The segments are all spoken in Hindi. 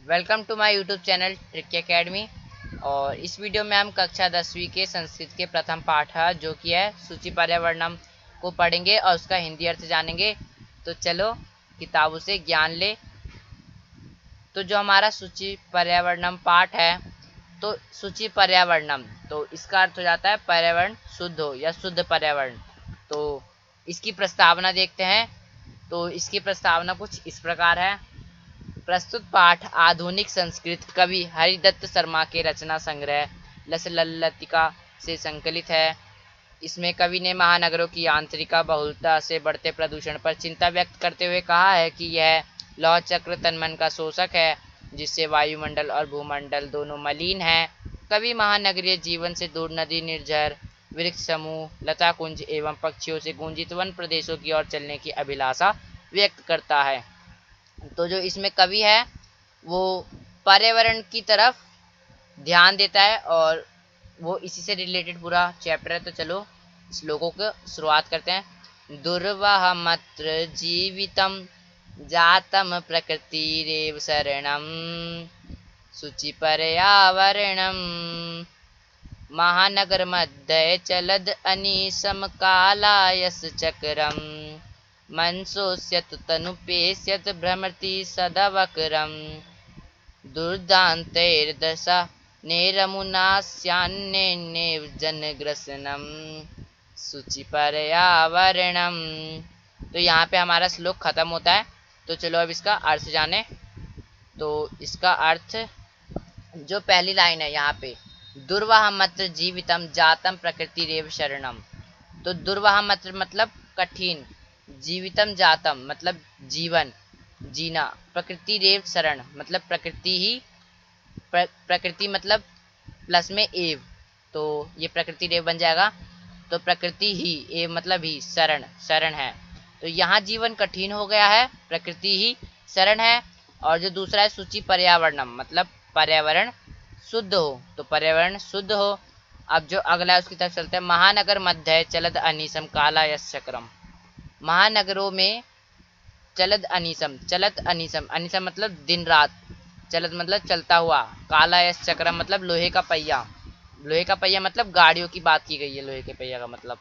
Welcome to my YouTube channel trick academy. और इस वीडियो में हम कक्षा 10वीं के संस्कृत के प्रथम पाठ है जो कि है सूचि पर्यावरणम को पढ़ेंगे और उसका हिंदी अर्थ जानेंगे। तो चलो किताबों से ज्ञान ले। तो जो हमारा सूचि पर्यावरणम पाठ है, तो सूचि पर्यावरणम तो इसका अर्थ हो जाता है पर्यावरण शुद्ध हो या शुद्ध पर्यावरण। तो इसकी प्रस्तावना देखते हैं। तो इसकी प्रस्तावना कुछ इस प्रकार है। प्रस्तुत पाठ आधुनिक संस्कृत कवि हरिदत्त शर्मा के रचना संग्रह लसलल्लतिका से संकलित है। इसमें कवि ने महानगरों की आंतरिक बहुलता से बढ़ते प्रदूषण पर चिंता व्यक्त करते हुए कहा है कि यह लौह चक्र तन मन का शोषक है, जिससे वायुमंडल और भूमंडल दोनों मलिन हैं। कवि महानगरीय जीवन से दूर नदी, निर्झर, वृक्ष समूह, लता कुंज एवं पक्षियों से गुंजित वन प्रदेशों की ओर चलने की अभिलाषा व्यक्त करता है। तो जो इसमें कवि है वो पर्यावरण की तरफ ध्यान देता है और वो इसी से रिलेटेड पूरा चैप्टर है। तो चलो श्लोकों को शुरुआत करते हैं। दुर्वाहमत्र जीवितम जातम प्रकृतिरेव शरणम शुचि पर्यावरणम महानगर मध्य चलद अनीसम कालायस चक्रम मनसोस्यत तनुपेस्यत भ्रमति सदवक्रम दुर्दान्तैर्दशा नेरमुनास्यान्नेव जनग्रसनम शुचि पर्यावरणम। तो यहाँ पे हमारा श्लोक खत्म होता है। तो चलो अब इसका अर्थ जाने। तो इसका अर्थ जो पहली लाइन है यहाँ पे, दुर्वाहमत्र जीवितम जातम प्रकृतिरेव शरणम। तो दुर्वाहमत्र मतलब कठिन, जीवितम जातम मतलब जीवन जीना, प्रकृति रेव शरण मतलब प्रकृति ही, प्रकृति मतलब प्लस में एव, तो ये प्रकृति रेव बन जाएगा। तो प्रकृति ही, एव मतलब ही, शरण शरण है। तो यहाँ जीवन कठिन हो गया है, प्रकृति ही शरण है। और जो दूसरा है सूचि पर्यावरणम मतलब पर्यावरण शुद्ध हो, तो पर्यावरण शुद्ध हो। अब जो अगला है उसकी तरफ चलते हैं। महानगर मध्य चलद अनीसम काला यश चक्रम। महानगरों में चलद अनीसम, चलत अनीसम, अनीसम मतलब दिन रात, चलत मतलब चलता हुआ, काला यश चक्रम मतलब लोहे का पहिया, लोहे का पहिया मतलब गाड़ियों की बात की गई है, लोहे के पहिया का मतलब।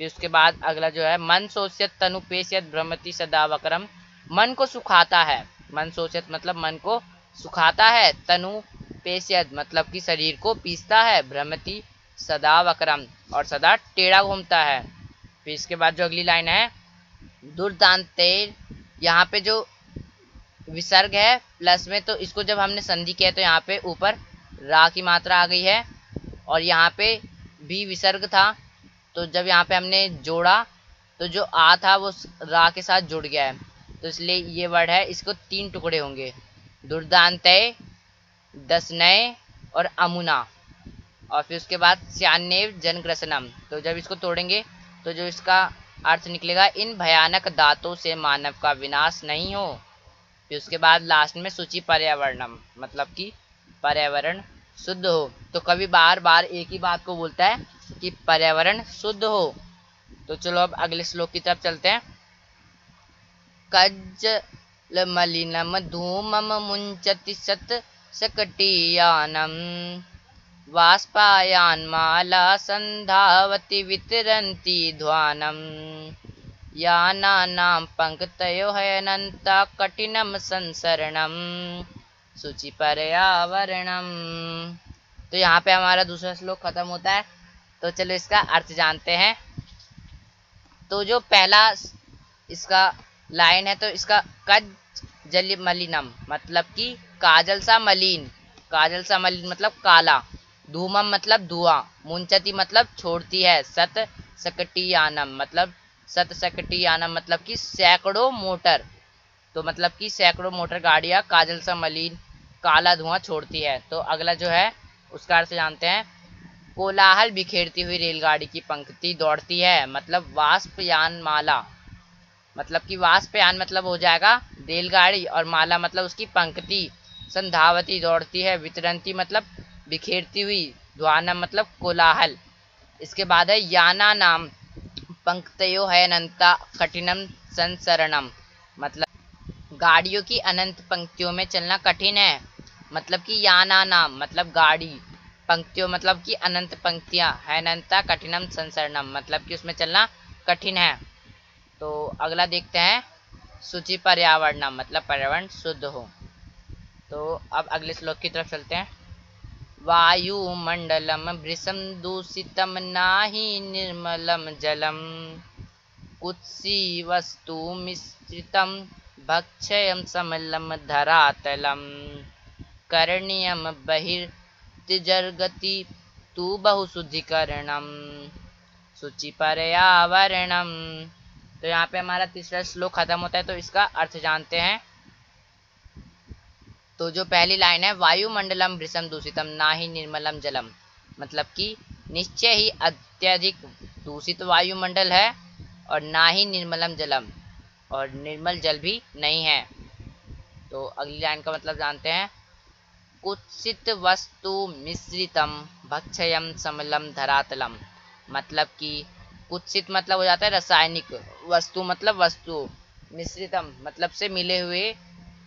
फिर उसके बाद अगला जो है, मन सोच्यत तनु पेश्यत भ्रमति सदा वक्रम। मन को सुखाता है, मन सोच्यत मतलब मन को सुखाता है, तनु पेश्यत मतलब कि शरीर को पीसता है, भ्रमति सदा वक्रम और सदा टेढ़ा घूमता है। फिर इसके बाद जो अगली लाइन है, दुर्दांतेर, यहाँ पे जो विसर्ग है प्लस में, तो इसको जब हमने संधि किया तो यहाँ पे ऊपर रा की मात्रा आ गई है और यहाँ पे भी विसर्ग था। तो जब यहाँ पे हमने जोड़ा तो जो आ था वो रा के साथ जुड़ गया है, तो इसलिए ये वर्ड है, इसको 3 टुकड़े होंगे, दुर्दांतय, दसनय और अमुना। और फिर उसके बाद स्यान्नेव जनग्रसनम। तो जब इसको तोड़ेंगे तो जो इसका अर्थ निकलेगा, इन भयानक दांतों से मानव का विनाश नहीं हो। फिर उसके बाद लास्ट में सूचि पर्यावरणम मतलब कि पर्यावरण शुद्ध हो। तो कभी बार बार एक ही बात को बोलता है कि पर्यावरण शुद्ध हो। तो चलो अब अगले श्लोक की तरफ चलते हैं। कज्जल मलिनम धूमम मुंचति सत सकटीयानम वाष्पायान्माला संधावति वितरन्ति ध्वानम यानानां पंक्तयो हयनन्ता कठिनम संसरणम सूचि पर्यावरणम। तो यहाँ पे हमारा दूसरा श्लोक खत्म होता है। तो चलो इसका अर्थ जानते हैं। तो जो पहला इसका लाइन है, तो इसका कज जल मलिनम मतलब कि काजल सा मलिन, काजल सा मलिन मतलब काला, धूमम मतलब धुआं, मुंचती मतलब छोड़ती है, सत सकटीयानम मतलब सत सकटीयानम मतलब कि सैकड़ों मोटर, तो मतलब कि सैकड़ों मोटर गाड़ियां काजल सा मलिन काला धुआं छोड़ती है। तो अगला जो है उसका अर्थ जानते हैं। कोलाहल बिखेरती हुई रेलगाड़ी की पंक्ति दौड़ती है मतलब वाष्पयान माला, मतलब कि वाष्पयान मतलब हो जाएगा रेलगाड़ी और माला मतलब उसकी पंक्ति, संधावती दौड़ती है, वितरंती मतलब बिखेरती हुई, ध्वानम मतलब कोलाहल। इसके बाद है याना नाम पंक्तयो है अनंता कठिनम संसरणम मतलब गाड़ियों की अनंत पंक्तियों में चलना कठिन है। मतलब कि याना नाम मतलब गाड़ी, पंक्तियों मतलब कि अनंत पंक्तियां, है अनंता कठिनम संसरणम मतलब कि उसमें चलना कठिन है। तो अगला देखते हैं शुचि पर्यावरणम मतलब पर्यावरण शुद्ध हो। तो अब अगले श्लोक की तरफ चलते हैं। वायुमंडलम भृशम दूषितम नाही निर्मलम जलम कुत्सी वस्तु मिश्रितम भक्षयम समलम धरातलम करणीयम बहिर्तिजर्गति तु बहुशुद्धिकरणम शुचि पर्यावरणम। तो यहाँ पे हमारा तीसरा श्लोक खत्म होता है। तो इसका अर्थ जानते हैं। तो जो पहली लाइन है, वायुमंडलम भृशम दूषितम ना ही निर्मलम जलम, मतलब कि निश्चय ही अत्यधिक दूषित वायुमंडल है और ना ही निर्मलम जलम, और निर्मल जल भी नहीं है। तो अगली लाइन का मतलब जानते हैं। कुत्सित वस्तु मिश्रितम भक्षयम समलम धरातलम, मतलब कि कुत्सित मतलब हो जाता है रासायनिक, वस्तु मतलब वस्तु, मिश्रितम मतलब से मिले हुए,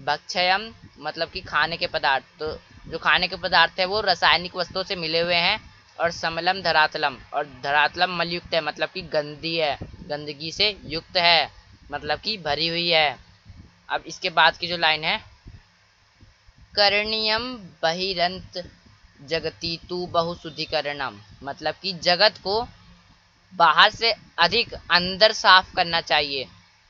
भक्षयम मतलब कि खाने के पदार्थ। तो जो खाने के पदार्थ है वो रासायनिक वस्तुओं से मिले हुए हैं। और समलम धरातलम, और धरातलम मलयुक्त है मतलब कि गंदी है, गंदगी से युक्त है मतलब कि भरी हुई है। अब इसके बाद की जो लाइन है, करणीयम बहिरंत जगति तु बहुशुद्धिकरणम, मतलब कि जगत को बाहर से अधिक अंदर साफ करना चाहिए,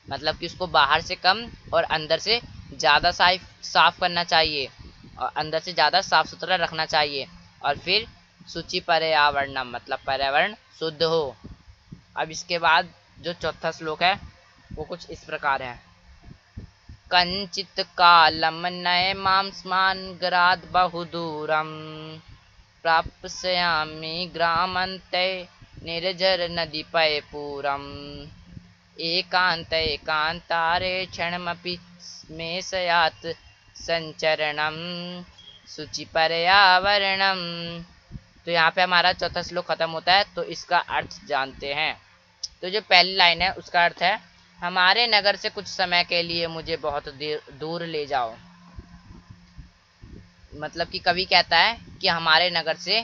मतलब कि उसको बाहर से कम और अंदर से ज़्यादा साफ करना चाहिए, और अंदर से ज़्यादा साफ सुथरा रखना चाहिए। और फिर शुचि पर्यावरणम मतलब पर्यावरण शुद्ध हो। अब इसके बाद जो चौथा श्लोक है वो कुछ इस प्रकार है। कंचित कालम नये मांस्मान ग्राद बहुदूरम प्राप्स्यामि ग्रामन्ते निर्जर नदी पय पूरम एकांत एकांतारे क्षणमपि स्मेशयात् संचरणम शुचि पर्यावरणम। तो यहाँ पे हमारा चौथा श्लोक खत्म होता है। तो इसका अर्थ जानते हैं। तो जो पहली लाइन है उसका अर्थ है, हमारे नगर से कुछ समय के लिए मुझे बहुत दूर ले जाओ, मतलब कि कवि कहता है कि हमारे नगर से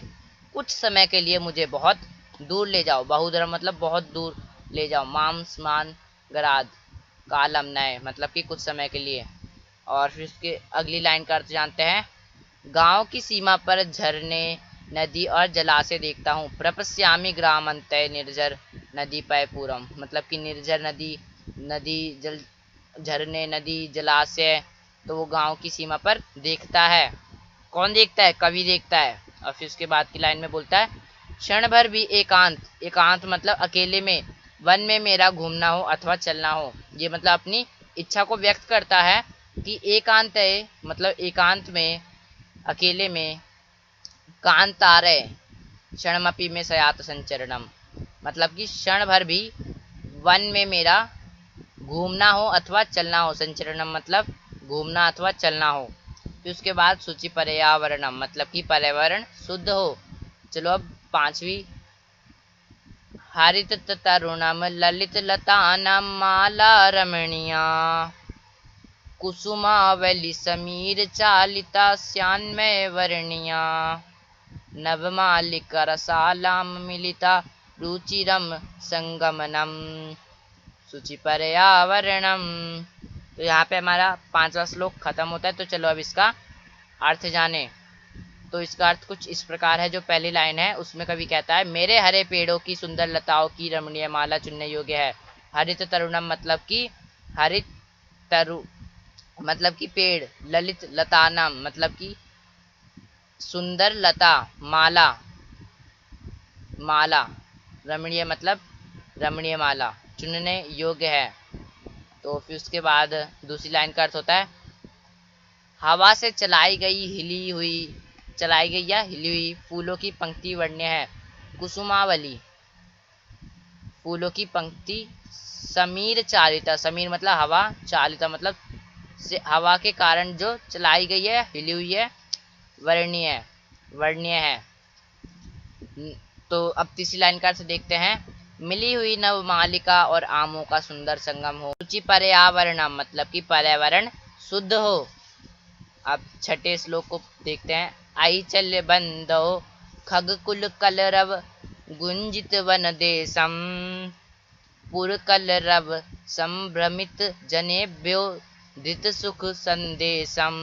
कुछ समय के लिए मुझे बहुत दूर ले जाओ। बहुदूर मतलब बहुत दूर ले जाओ। मांसमान गराद कालम नय मतलब कि कुछ समय के लिए। और फिर उसके अगली लाइन का अर्थ जानते हैं। गांव की सीमा पर झरने नदी और जलाशय देखता हूँ। प्रपस्यामी ग्राम अंतय निर्जर नदी पय पूरम, मतलब कि निर्जर नदी, नदी जल, झरने नदी जलाशय, तो वो गांव की सीमा पर देखता है। कौन देखता है? कवि देखता है। और फिर उसके बाद की लाइन में बोलता है, क्षण भर भी एकांत, एकांत मतलब अकेले में, वन में मेरा घूमना हो अथवा चलना हो। ये मतलब अपनी इच्छा को व्यक्त करता है कि एकांत है मतलब एकांत में, अकेले में, कांतारे क्षणमपि में सयात संचरणम, मतलब कि क्षण भर भी वन में मेरा घूमना हो अथवा चलना हो। संचरणम मतलब घूमना अथवा चलना हो। फिर उसके बाद शुचि पर्यावरणम मतलब कि पर्यावरण शुद्ध हो। चलो अब पांचवी, हरित तरुणम ललित लतानाम माला रमणीया कुसुमावली समीर चालिता श्यान्मय वर्णिया नवमालिका रसालाम मिलिता रुचिरम संगमनम शुचि पर्यावरणम। तो यहाँ पे हमारा पांचवा श्लोक खत्म होता है। तो चलो अब इसका अर्थ जाने। तो इसका अर्थ कुछ इस प्रकार है। जो पहली लाइन है उसमें कवि कहता है, मेरे हरे पेड़ों की सुंदर लताओं की रमणीय माला चुनने योग्य है। हरित तरुणम मतलब कि हरित तरु मतलब कि पेड़, ललित लतानम मतलब कि सुंदर लता, माला, माला, रमणीय मतलब रमणीय माला चुनने योग्य है। तो फिर उसके बाद दूसरी लाइन का अर्थ होता है, हवा से चलाई गई हिली हुई, चलाई गई या हिली हुई फूलों की पंक्ति वर्ण्य है। कुसुमावली फूलों की पंक्ति, समीर चालिता, समीर मतलब हवा, चालिता मतलब से हवा के कारण जो चलाई गई है, हिली हुई है, वर्णीय, वर्णीय है। तो अब तीसरी लाइन का अर्थ देखते हैं, मिली हुई नवमालिका और आमों का सुंदर संगम हो। शुचि पर्यावरणम मतलब कि पर्यावरण शुद्ध हो। अब छठे श्लोक को देखते हैं। आई चल बंदो खगकुल कलरव गुंजित वन देशम पुर कलरव संभ्रमित जनेभ्यो धृत सुख संदेशम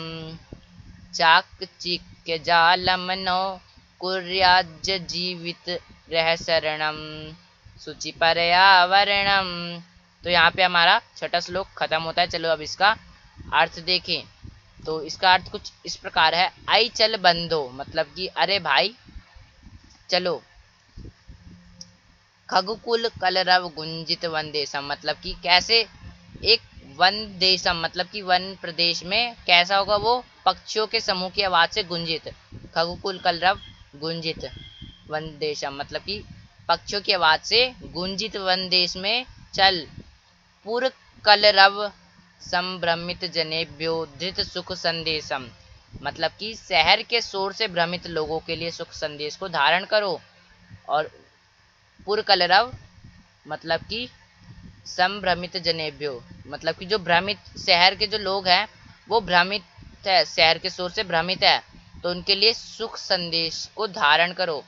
चाकचिक्य जालमनो कुर्याज्य जीवित रह शरणम शुचि पर्यावरणम। तो यहाँ पे हमारा छठा श्लोक खत्म होता है। चलो अब इसका अर्थ देखें। तो इसका अर्थ कुछ इस प्रकार है। आई चल बंदो मतलब कि अरे भाई चलो। खगकुल कलरव गुंजित वन देशम मतलब कि कैसे एक वन देशम मतलब कि वन प्रदेश में कैसा होगा वो पक्षियों के समूह की आवाज से गुंजित। खगकुल कलरव गुंजित वन देशम मतलब कि पक्षियों की आवाज से गुंजित वन देश में चल। पुर कलरव संभ्रमित जनेभ्यो धृत सुख संदेशम मतलब कि शहर के शोर से भ्रमित लोगों के लिए सुख संदेश को धारण करो। और पुर कलरव मतलब कि संभ्रमित जनेभ्यो मतलब कि जो भ्रमित शहर के जो लोग हैं वो भ्रमित है, शहर के शोर से भ्रमित है, तो उनके लिए सुख संदेश को धारण करो।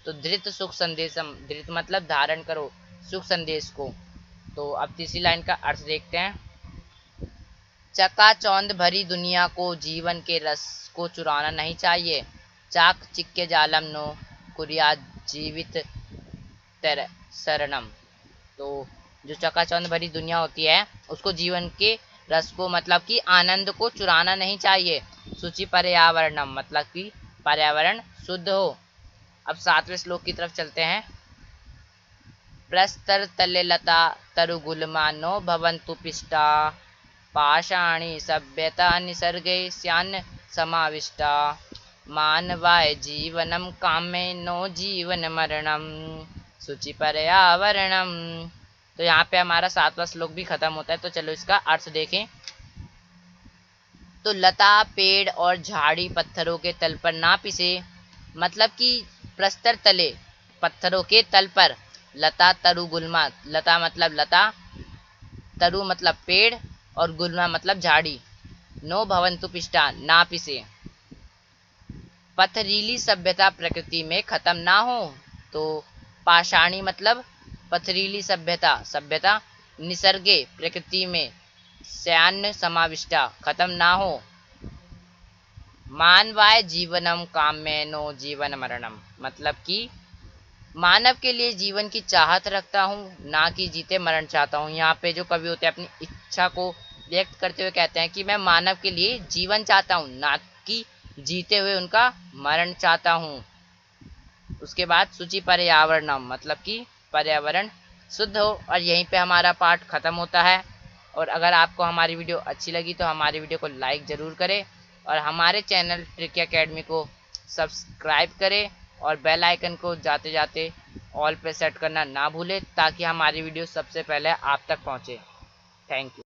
तो धृत सुख संदेशम धृत मतलब धारण करो सुख संदेश को। तो अब तीसरी लाइन का अर्थ देखते हैं। चकाचौंध भरी दुनिया को जीवन के रस को चुराना नहीं चाहिए। चाक चिक्के जालम नो कुरिया जीवित तर शरणम। तो जो चकाचौंध भरी दुनिया होती है उसको जीवन के रस को मतलब कि आनंद को चुराना नहीं चाहिए। शुचि पर्यावरणम मतलब कि पर्यावरण शुद्ध हो। अब सातवें श्लोक की तरफ चलते हैं। प्रस्तर तले लता तरुगुलमा नो भवन्तु पिष्टा पाषाणी सभ्यता निसर्गे स्यान्न समाविष्टा मानवाय जीवनम कामे नो जीवन मरणम शुचि पर्यावरणम। तो यहाँ पे हमारा सातवां श्लोक भी खत्म होता है। तो चलो इसका अर्थ देखें। तो लता पेड़ और झाड़ी पत्थरों के तल पर ना पिसे मतलब कि प्रस्तर तले पत्थरों के तल पर लता तरु गुल्मा लता मतलब लता तरु मतलब पेड़ और गुल्मा मतलब झाड़ी नो भवन्तु पिष्टा ना पिसे। पथरीली सभ्यता प्रकृति में खत्म ना हो। तो पाषाणी मतलब पथरीली सभ्यता सभ्यता निसर्गे प्रकृति में सैन्य समाविष्टा खत्म ना हो। मानवाय जीवनम काम्य नो जीवन मरणम मतलब कि मानव के लिए जीवन की चाहत रखता हूँ ना कि जीते मरण चाहता हूँ। यहाँ पे जो कवि होते हैं अपनी इच्छा को व्यक्त करते हुए कहते हैं कि मैं मानव के लिए जीवन चाहता हूँ ना कि जीते हुए उनका मरण चाहता हूँ। उसके बाद शुचि पर्यावरणम मतलब कि पर्यावरण शुद्ध हो। और यहीं पे हमारा पाठ खत्म होता है। और अगर आपको हमारी वीडियो अच्छी लगी तो हमारी वीडियो को लाइक ज़रूर करें और हमारे चैनल ट्रिकी एकेडमी को सब्सक्राइब करें और बेल आइकन को जाते जाते ऑल पे सेट करना ना भूलें ताकि हमारी वीडियो सबसे पहले आप तक पहुंचे। Thank you.